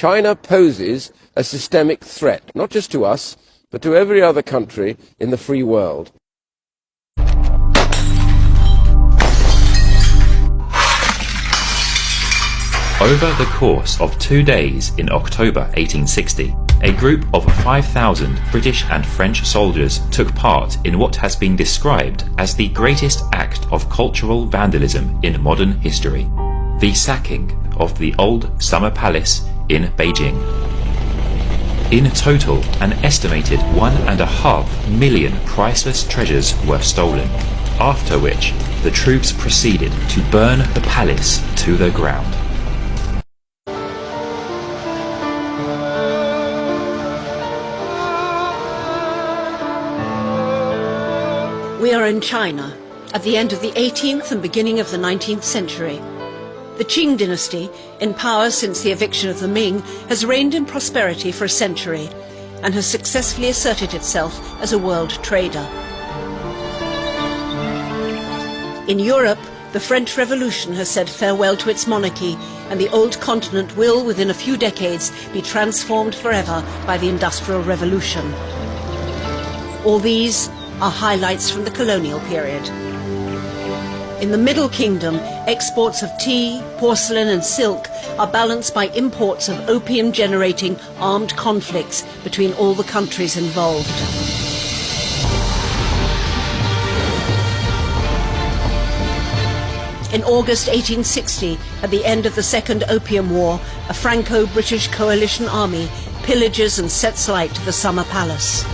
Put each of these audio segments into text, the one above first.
China poses a systemic threat, not just to us, but to every other country in the free world. Over the course of 2 days in October 1860, a group of 5,000 British and French soldiers took part in what has been described as the greatest act of cultural vandalism in modern history, the sacking of the old Summer Palace in Beijing. In total, an estimated 1.5 million priceless treasures were stolen, after which the troops proceeded to burn the palace to the ground. We are in China, at the end of the 18th and beginning of the 19th century. The Qing dynasty, in power since the eviction of the Ming, has reigned in prosperity for a century and has successfully asserted itself as a world trader. In Europe, the French Revolution has said farewell to its monarchy, and the old continent will, within a few decades, be transformed forever by the Industrial Revolution. All these are highlights from the colonial period. In the Middle Kingdom, exports of tea, porcelain and silk are balanced by imports of opium-generating armed conflicts between all the countries involved. In August 1860, at the end of the Second Opium War, a Franco-British coalition army pillages and sets light to the Summer Palace.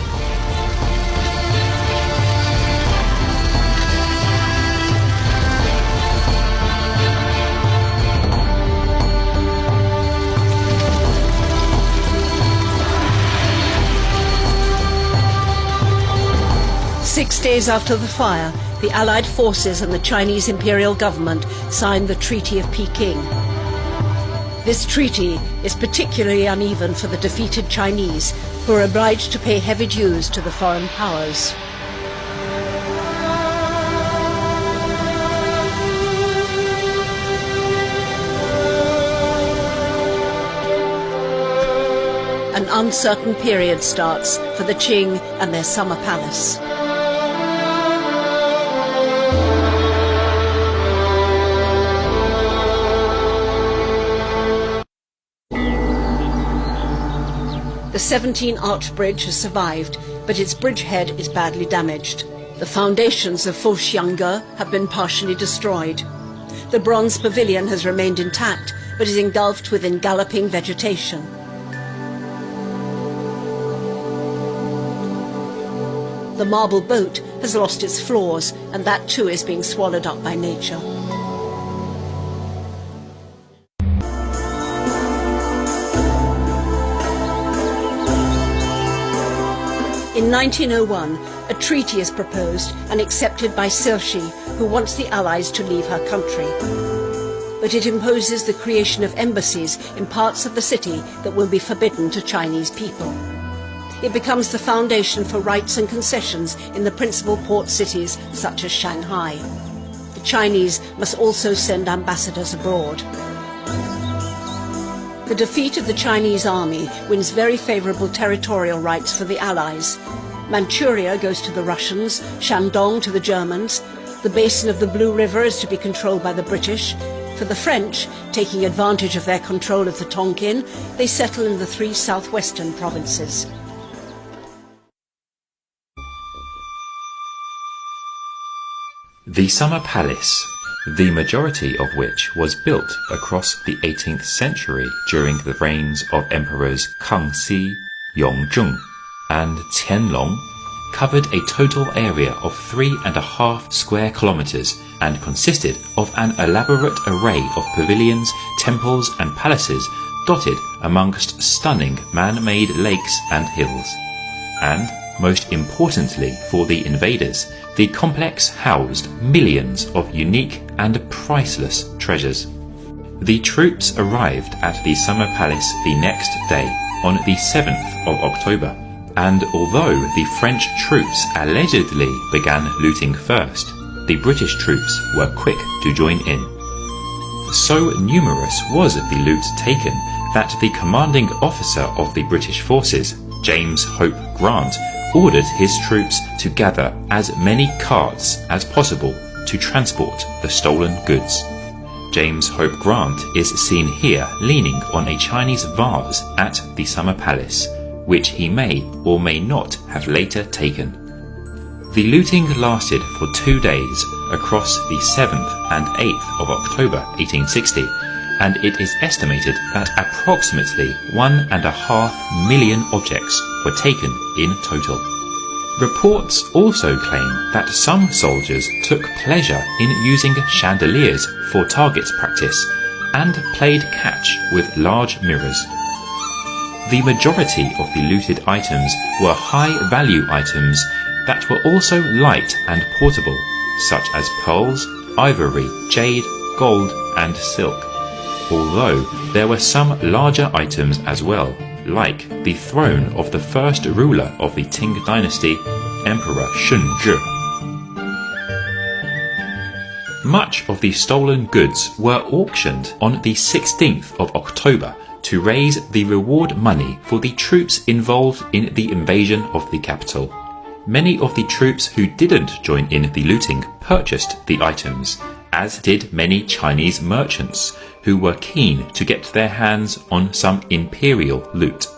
Six days after the fire, the Allied forces and the Chinese imperial government signed the Treaty of Peking. This treaty is particularly uneven for the defeated Chinese, who are obliged to pay heavy dues to the foreign powers. An uncertain period starts for the Qing and their Summer Palace. The 17-arch bridge has survived, but its bridgehead is badly damaged. The foundations of Fosxiangge have been partially destroyed. The bronze pavilion has remained intact, but is engulfed within galloping vegetation. The marble boat has lost its floors, and that too is being swallowed up by nature. In 1901, a treaty is proposed and accepted by Cixi, who wants the Allies to leave her country. But it imposes the creation of embassies in parts of the city that will be forbidden to Chinese people. It becomes the foundation for rights and concessions in the principal port cities such as Shanghai. The Chinese must also send ambassadors abroad. The defeat of the Chinese army wins very favourable territorial rights for the Allies. Manchuria goes to the Russians, Shandong to the Germans. The basin of the Blue River is to be controlled by the British. For the French, taking advantage of their control of the Tonkin, they settle in the 3 southwestern provinces. The Summer Palace, the majority of which was built across the 18th century during the reigns of Emperors Kangxi, Yongzheng, and Qianlong, covered a total area of 3.5 square kilometers and consisted of an elaborate array of pavilions, temples and palaces dotted amongst stunning man-made lakes and hills. And, most importantly for the invaders, the complex housed millions of unique and priceless treasures. The troops arrived at the Summer Palace the next day, on the 7th of October, and although the French troops allegedly began looting first, the British troops were quick to join in. So numerous was the loot taken that the commanding officer of the British forces, James Hope Grant, ordered his troops to gather as many carts as possible to transport the stolen goods. James Hope Grant is seen here leaning on a Chinese vase at the Summer Palace, which he may or may not have later taken. The looting lasted for 2 days across the 7th and 8th of October 1860, and it is estimated that approximately 1.5 million objects were taken in total. Reports also claim that some soldiers took pleasure in using chandeliers for target practice and played catch with large mirrors. The majority of the looted items were high-value items that were also light and portable, such as pearls, ivory, jade, gold, and silk, although there were some larger items as well, like the throne of the first ruler of the Qing dynasty, Emperor Shunzhi. Much of the stolen goods were auctioned on the 16th of October to raise the reward money for the troops involved in the invasion of the capital. Many of the troops who didn't join in the looting purchased the items, as did many Chinese merchants who were keen to get their hands on some imperial loot.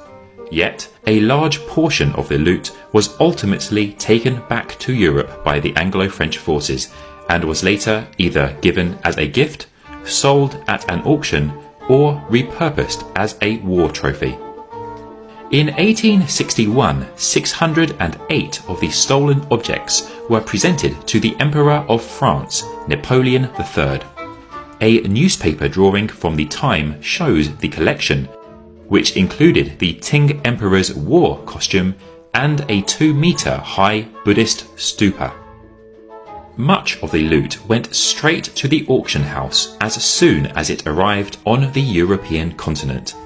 Yet, a large portion of the loot was ultimately taken back to Europe by the Anglo-French forces and was later either given as a gift, sold at an auction, or repurposed as a war trophy. In 1861, 608 of the stolen objects were presented to the Emperor of France, Napoleon III. A newspaper drawing from the time shows the collection, which included the Qing Emperor's war costume and a 2-meter-high Buddhist stupa. Much of the loot went straight to the auction house as soon as it arrived on the European continent.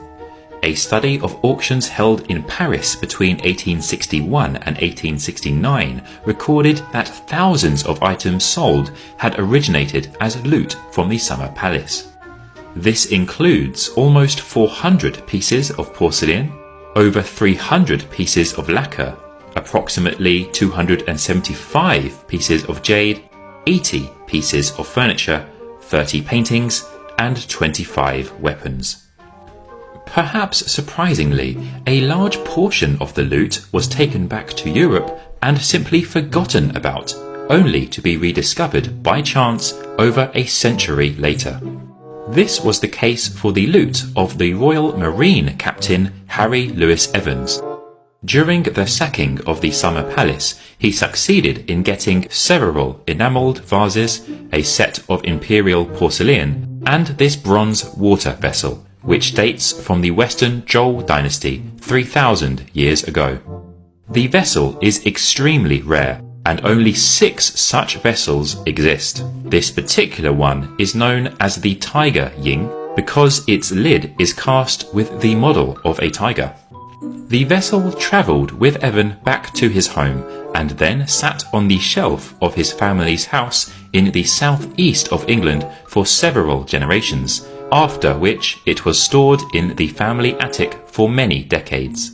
A study of auctions held in Paris between 1861 and 1869 recorded that thousands of items sold had originated as loot from the Summer Palace. This includes almost 400 pieces of porcelain, over 300 pieces of lacquer, approximately 275 pieces of jade, 80 pieces of furniture, 30 paintings, and 25 weapons. Perhaps surprisingly, a large portion of the loot was taken back to Europe and simply forgotten about, only to be rediscovered by chance over a century later. This was the case for the loot of the Royal Marine Captain Harry Louis Evans. During the sacking of the Summer Palace, he succeeded in getting several enamelled vases, a set of imperial porcelain, and this bronze water vessel, which dates from the Western Zhou dynasty 3,000 years ago. The vessel is extremely rare, and only 6 such vessels exist. This particular one is known as the Tiger Ying because its lid is cast with the model of a tiger. The vessel travelled with Evan back to his home and then sat on the shelf of his family's house in the southeast of England for several generations, after which it was stored in the family attic for many decades.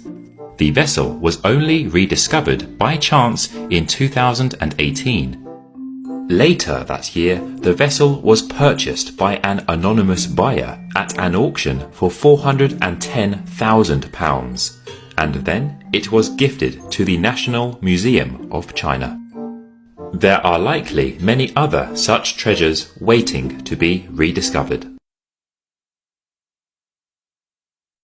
The vessel was only rediscovered by chance in 2018. Later that year, the vessel was purchased by an anonymous buyer at an auction for £410,000, and then it was gifted to the National Museum of China. There are likely many other such treasures waiting to be rediscovered.